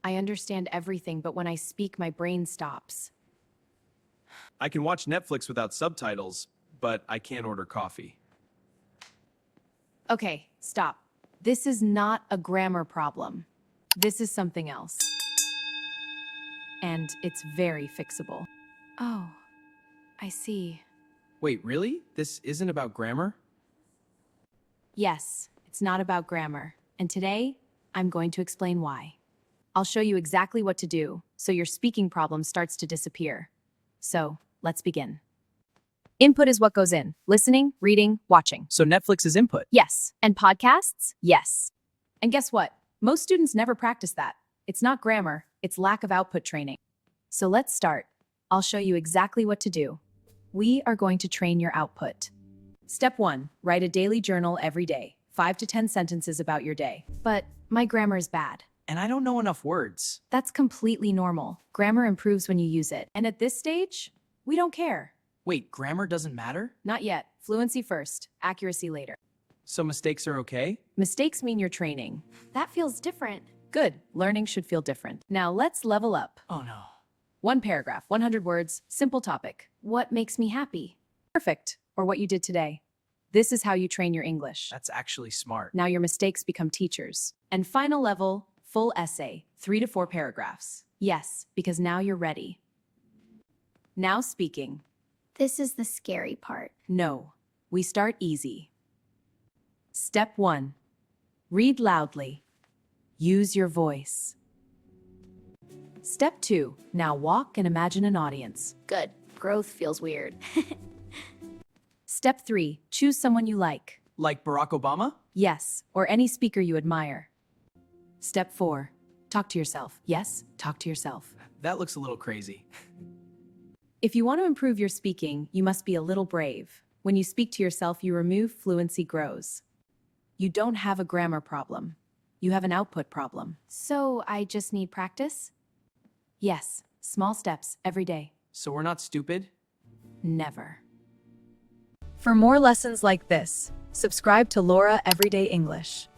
I understand everything, but when I speak, my brain stops. I can watch Netflix without subtitles, but I can't order coffee. Okay, stop. This is not a grammar problem. This is something else. And it's very fixable. Oh, I see. Wait, really? This isn't about grammar? Yes, it's not about grammar. And today, I'm going to explain why. I'll show you exactly what to do so your speaking problem starts to disappear. So, let's begin. Input is what goes in. Listening, reading, watching. So Netflix is input. Yes. And podcasts? Yes. And guess what? Most students never practice that. It's not grammar, it's lack of output training. So let's start. I'll show you exactly what to do. We are going to train your output. Step 1, write a daily journal every day, 5 to 10 sentences about your day. But my grammar is bad. And I don't know enough words. That's completely normal. Grammar improves when you use it. And at this stage, we don't care. Wait, grammar doesn't matter? Not yet. Fluency first, accuracy later. So mistakes are okay? Mistakes mean you're training. That feels different. Good. Learning should feel different. Now let's level up. Oh no. 1 paragraph, 100 words, simple topic. What makes me happy? Perfect. Or what you did today. This is how you train your English. That's actually smart. Now your mistakes become teachers. And final level, full essay, 3 to 4 paragraphs. Yes, because now you're ready. Now speaking. This is the scary part. No, we start easy. Step 1, read loudly. Use your voice. Step 2, now walk and imagine an audience. Good. Growth feels weird. Step 3, choose someone you like. Like Barack Obama? Yes, or any speaker you admire. Step 4, talk to yourself. Yes, talk to yourself. That looks a little crazy. If you want to improve your speaking, you must be a little brave. When you speak to yourself, you remove, fluency grows. You don't have a grammar problem. You have an output problem. So I just need practice? Yes, small steps every day. So we're not stupid? Never. For more lessons like this, subscribe to Loora Everyday English.